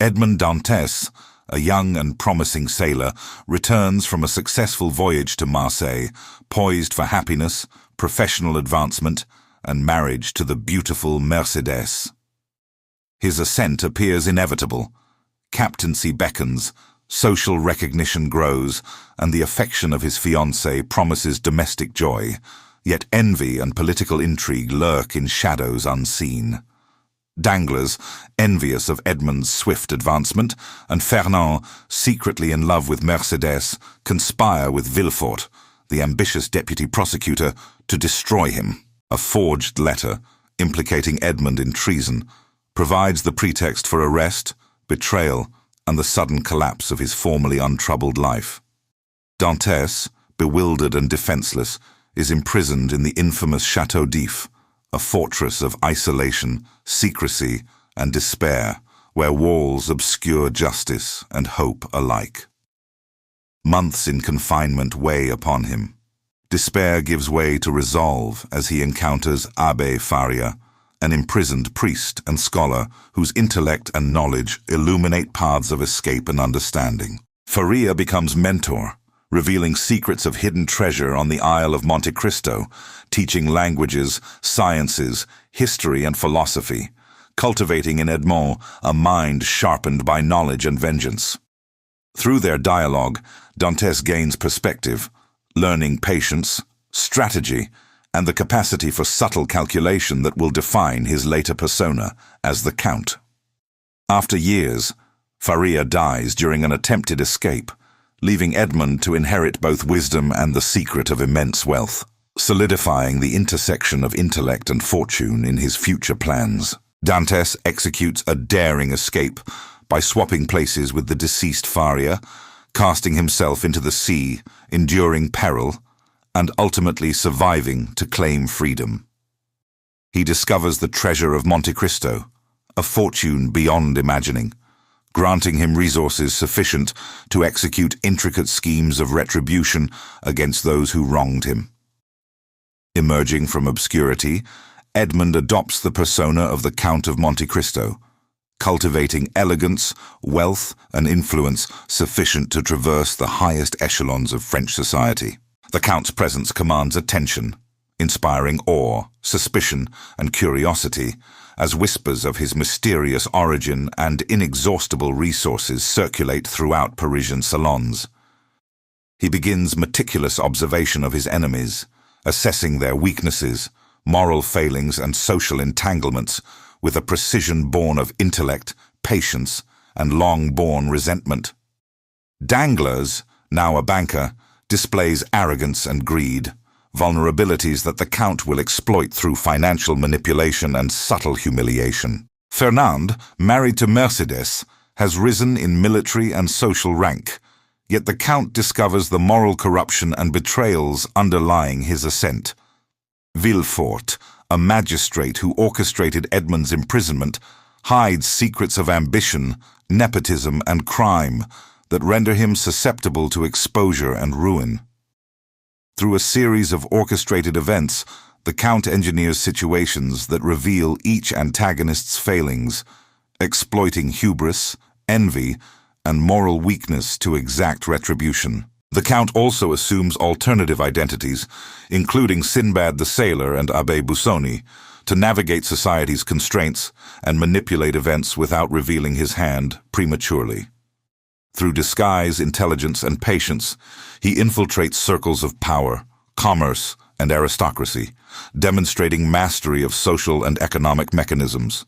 Edmond Dantes, a young and promising sailor, returns from a successful voyage to Marseille, poised for happiness, professional advancement, and marriage to the beautiful Mercedes. His ascent appears inevitable. Captaincy beckons, social recognition grows, and the affection of his fiancée promises domestic joy, yet envy and political intrigue lurk in shadows unseen. Danglars, envious of Edmond's swift advancement, and Fernand, secretly in love with Mercedes, conspire with Villefort, the ambitious deputy prosecutor, to destroy him. A forged letter, implicating Edmond in treason, provides the pretext for arrest, betrayal, and the sudden collapse of his formerly untroubled life. Dantes, bewildered and defenseless, is imprisoned in the infamous Château d'If, a fortress of isolation, secrecy, and despair, where walls obscure justice and hope alike. Months in confinement weigh upon him. Despair gives way to resolve as he encounters Abbé Faria, an imprisoned priest and scholar whose intellect and knowledge illuminate paths of escape and understanding. Faria becomes mentor, revealing secrets of hidden treasure on the Isle of Monte Cristo, teaching languages, sciences, history, and philosophy, cultivating in Edmond a mind sharpened by knowledge and vengeance. Through their dialogue, Dantes gains perspective, learning patience, strategy, and the capacity for subtle calculation that will define his later persona as the Count. After years, Faria dies during an attempted escape, leaving Edmond to inherit both wisdom and the secret of immense wealth, solidifying the intersection of intellect and fortune in his future plans. Dantes executes a daring escape by swapping places with the deceased Faria, casting himself into the sea, enduring peril, and ultimately surviving to claim freedom. He discovers the treasure of Monte Cristo, a fortune beyond imagining, granting him resources sufficient to execute intricate schemes of retribution against those who wronged him. Emerging from obscurity, Edmond adopts the persona of the Count of Monte Cristo, cultivating elegance, wealth, and influence sufficient to traverse the highest echelons of French society. The Count's presence commands attention, inspiring awe, suspicion, and curiosity, as whispers of his mysterious origin and inexhaustible resources circulate throughout Parisian salons. He begins meticulous observation of his enemies, assessing their weaknesses, moral failings, and social entanglements with a precision born of intellect, patience, and long-born resentment. Danglars, now a banker, displays arrogance and greed, vulnerabilities that the Count will exploit through financial manipulation and subtle humiliation. Fernand, married to Mercedes, has risen in military and social rank, yet the Count discovers the moral corruption and betrayals underlying his ascent. Villefort, a magistrate who orchestrated Edmond's imprisonment, hides secrets of ambition, nepotism, and crime that render him susceptible to exposure and ruin. Through a series of orchestrated events, the Count engineers situations that reveal each antagonist's failings, exploiting hubris, envy, and moral weakness to exact retribution. The Count also assumes alternative identities, including Sinbad the Sailor and Abbé Busoni, to navigate society's constraints and manipulate events without revealing his hand prematurely. Through disguise, intelligence, and patience, he infiltrates circles of power, commerce, and aristocracy, demonstrating mastery of social and economic mechanisms.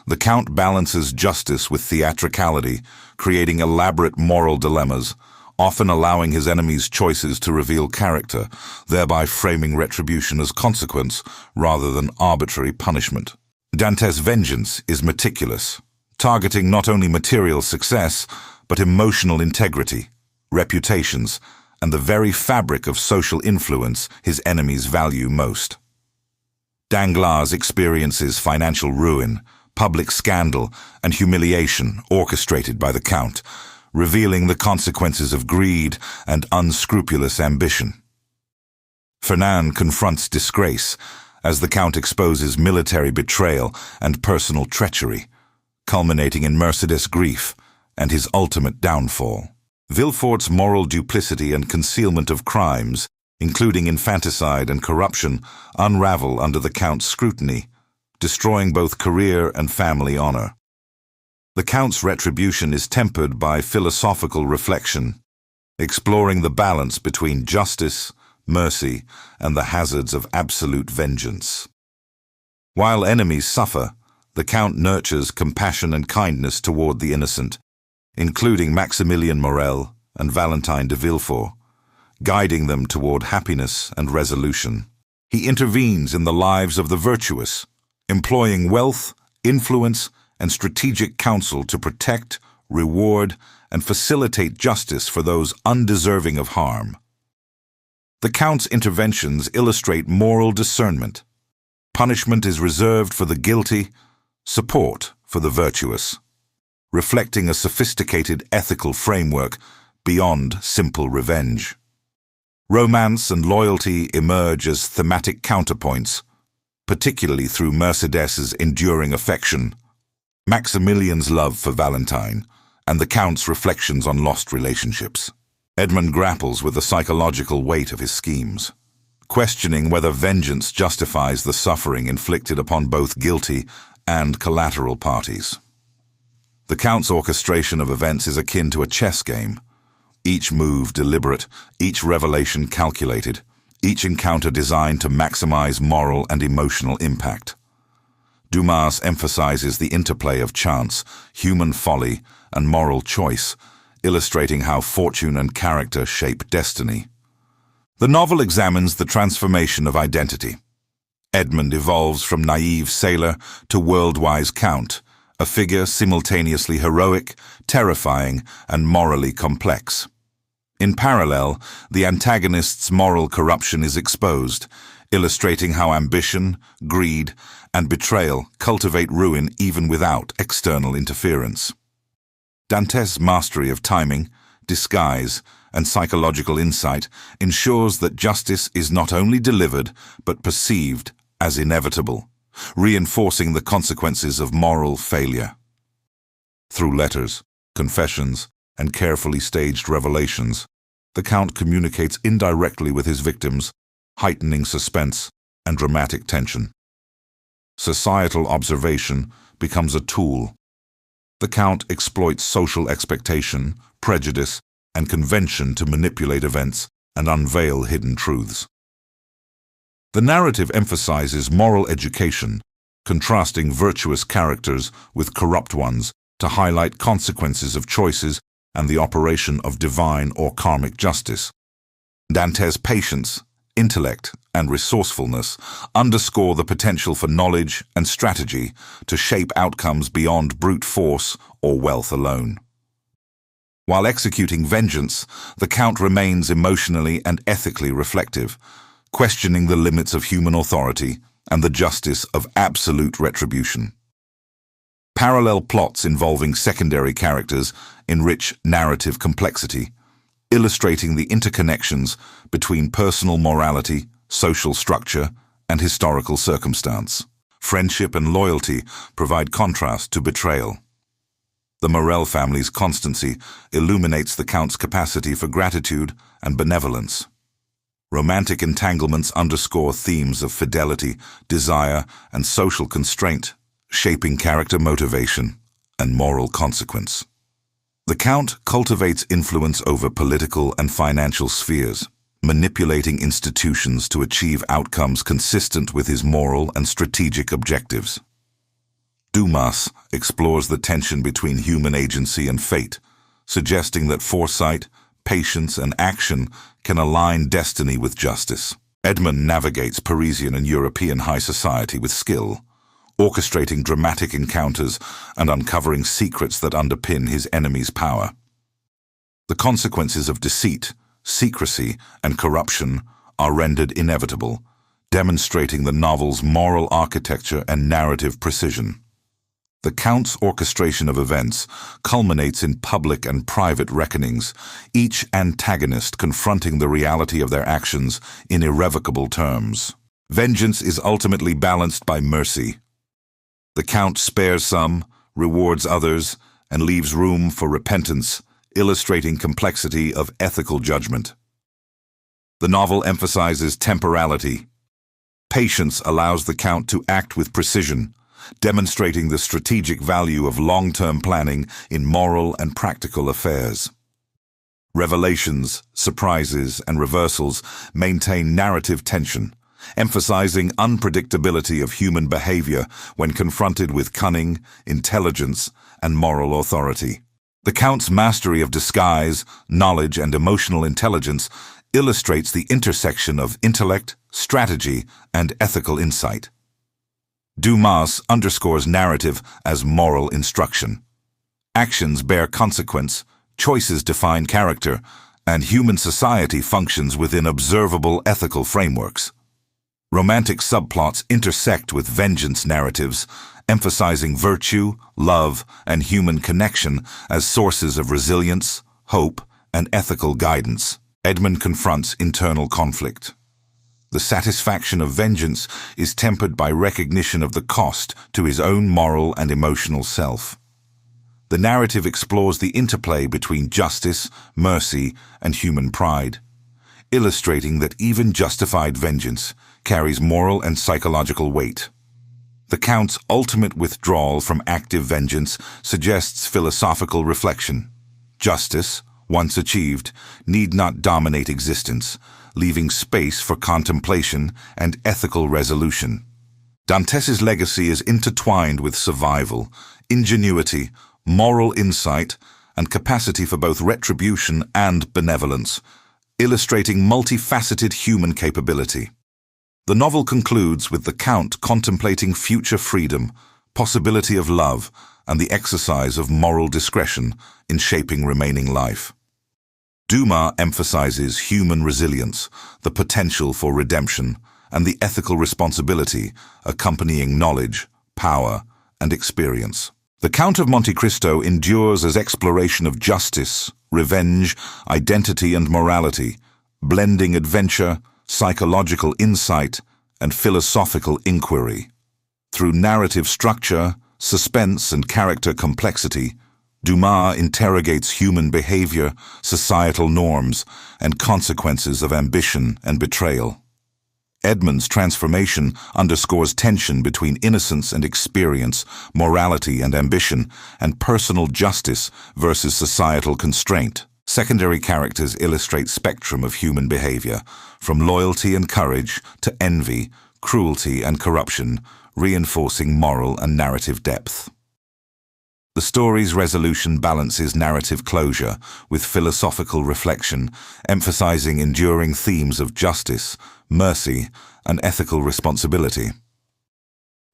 The Count balances justice with theatricality, creating elaborate moral dilemmas, often allowing his enemies' choices to reveal character, thereby framing retribution as consequence rather than arbitrary punishment. Dantes' vengeance is meticulous, targeting not only material success, but emotional integrity, reputations, and the very fabric of social influence his enemies value most. Danglars experiences financial ruin, public scandal, and humiliation orchestrated by the Count, revealing the consequences of greed and unscrupulous ambition. Fernand confronts disgrace as the Count exposes military betrayal and personal treachery, culminating in Mercédès' grief and his ultimate downfall. Villefort's moral duplicity and concealment of crimes, including infanticide and corruption, unravel under the Count's scrutiny, destroying both career and family honor. The Count's retribution is tempered by philosophical reflection, exploring the balance between justice, mercy, and the hazards of absolute vengeance. While enemies suffer, the Count nurtures compassion and kindness toward the innocent, including Maximilien Morel and Valentine de Villefort, guiding them toward happiness and resolution. He intervenes in the lives of the virtuous, employing wealth, influence, and strategic counsel to protect, reward, and facilitate justice for those undeserving of harm. The Count's interventions illustrate moral discernment. Punishment is reserved for the guilty, support for the virtuous, reflecting a sophisticated ethical framework beyond simple revenge. Romance and loyalty emerge as thematic counterpoints, particularly through Mercédès' enduring affection, Maximilien's love for Valentine, and the Count's reflections on lost relationships. Edmond grapples with the psychological weight of his schemes, questioning whether vengeance justifies the suffering inflicted upon both guilty and collateral parties. The Count's orchestration of events is akin to a chess game, each move deliberate, each revelation calculated, each encounter designed to maximize moral and emotional impact. Dumas emphasizes the interplay of chance, human folly, and moral choice, illustrating how fortune and character shape destiny. The novel examines the transformation of identity. Edmond evolves from naive sailor to world-wise count, a figure simultaneously heroic, terrifying, and morally complex. In parallel, the antagonist's moral corruption is exposed, illustrating how ambition, greed, and betrayal cultivate ruin even without external interference. Dantes' mastery of timing, disguise, and psychological insight ensures that justice is not only delivered but perceived as inevitable, reinforcing the consequences of moral failure. Through letters, confessions, and carefully staged revelations, the Count communicates indirectly with his victims, heightening suspense and dramatic tension. Societal observation becomes a tool. The Count exploits social expectation, prejudice, and convention to manipulate events and unveil hidden truths. The narrative emphasizes moral education, contrasting virtuous characters with corrupt ones to highlight consequences of choices and the operation of divine or karmic justice. Dantes' patience, intellect, and resourcefulness underscore the potential for knowledge and strategy to shape outcomes beyond brute force or wealth alone. While executing vengeance, the Count remains emotionally and ethically reflective, questioning the limits of human authority and the justice of absolute retribution. Parallel plots involving secondary characters enrich narrative complexity, illustrating the interconnections between personal morality, social structure, and historical circumstance. Friendship and loyalty provide contrast to betrayal. The Morel family's constancy illuminates the Count's capacity for gratitude and benevolence. Romantic entanglements underscore themes of fidelity, desire, and social constraint, shaping character motivation and moral consequence. The Count cultivates influence over political and financial spheres, manipulating institutions to achieve outcomes consistent with his moral and strategic objectives. Dumas explores the tension between human agency and fate, suggesting that foresight, patience, and action can align destiny with justice. Edmond navigates Parisian and European high society with skill, orchestrating dramatic encounters and uncovering secrets that underpin his enemy's power. The consequences of deceit, secrecy, and corruption are rendered inevitable, demonstrating the novel's moral architecture and narrative precision. The Count's orchestration of events culminates in public and private reckonings, each antagonist confronting the reality of their actions in irrevocable terms. Vengeance is ultimately balanced by mercy. The Count spares some, rewards others, and leaves room for repentance, illustrating complexity of ethical judgment. The novel emphasizes temporality. Patience allows the Count to act with precision, demonstrating the strategic value of long-term planning in moral and practical affairs. Revelations, surprises, and reversals maintain narrative tension, emphasizing unpredictability of human behavior when confronted with cunning, intelligence, and moral authority. The Count's mastery of disguise, knowledge, and emotional intelligence illustrates the intersection of intellect, strategy, and ethical insight. Dumas underscores narrative as moral instruction. Actions bear consequence, choices define character, and human society functions within observable ethical frameworks. Romantic subplots intersect with vengeance narratives, emphasizing virtue, love, and human connection as sources of resilience, hope, and ethical guidance. Edmond confronts internal conflict. The satisfaction of vengeance is tempered by recognition of the cost to his own moral and emotional self. The narrative explores the interplay between justice, mercy, and human pride, illustrating that even justified vengeance carries moral and psychological weight. The Count's ultimate withdrawal from active vengeance suggests philosophical reflection. Justice, once achieved, need not dominate existence, leaving space for contemplation and ethical resolution. Dantes' legacy is intertwined with survival, ingenuity, moral insight, and capacity for both retribution and benevolence, illustrating multifaceted human capability. The novel concludes with the Count contemplating future freedom, possibility of love, and the exercise of moral discretion in shaping remaining life. Dumas emphasizes human resilience, the potential for redemption, and the ethical responsibility accompanying knowledge, power, and experience. The Count of Monte Cristo endures as exploration of justice, revenge, identity, and morality, blending adventure, psychological insight, and philosophical inquiry. Through narrative structure, suspense, and character complexity, Dumas interrogates human behavior, societal norms, and consequences of ambition and betrayal. Edmond's transformation underscores tension between innocence and experience, morality and ambition, and personal justice versus societal constraint. Secondary characters illustrate spectrum of human behavior, from loyalty and courage to envy, cruelty, and corruption, reinforcing moral and narrative depth. The story's resolution balances narrative closure with philosophical reflection, emphasizing enduring themes of justice, mercy, and ethical responsibility.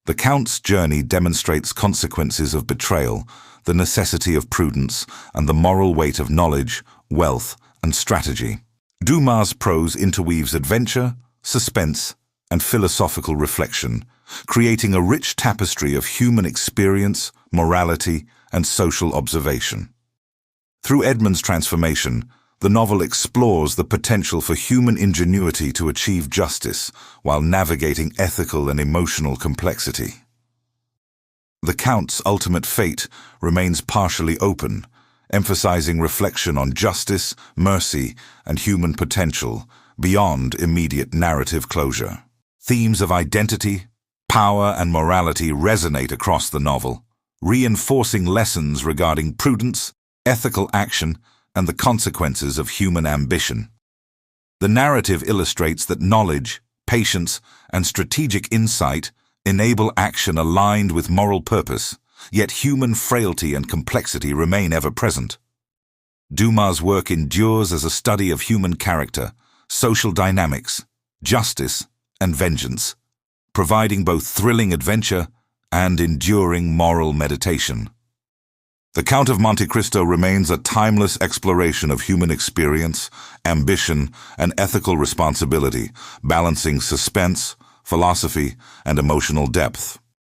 The Count's journey demonstrates consequences of betrayal, the necessity of prudence, and the moral weight of knowledge, wealth, and strategy. Dumas' prose interweaves adventure, suspense, and philosophical reflection, creating a rich tapestry of human experience, morality, and social observation. Through Edmond's transformation, the novel explores the potential for human ingenuity to achieve justice while navigating ethical and emotional complexity. The Count's ultimate fate remains partially open, emphasizing reflection on justice, mercy, and human potential beyond immediate narrative closure. Themes of identity, power, and morality resonate across the novel, reinforcing lessons regarding prudence, ethical action, and the consequences of human ambition. The narrative illustrates that knowledge, patience, and strategic insight enable action aligned with moral purpose, yet human frailty and complexity remain ever present. Dumas' work endures as a study of human character, social dynamics, justice, and vengeance, providing both thrilling adventure and enduring moral meditation. The Count of Monte Cristo remains a timeless exploration of human experience, ambition, and ethical responsibility, balancing suspense, philosophy, and emotional depth.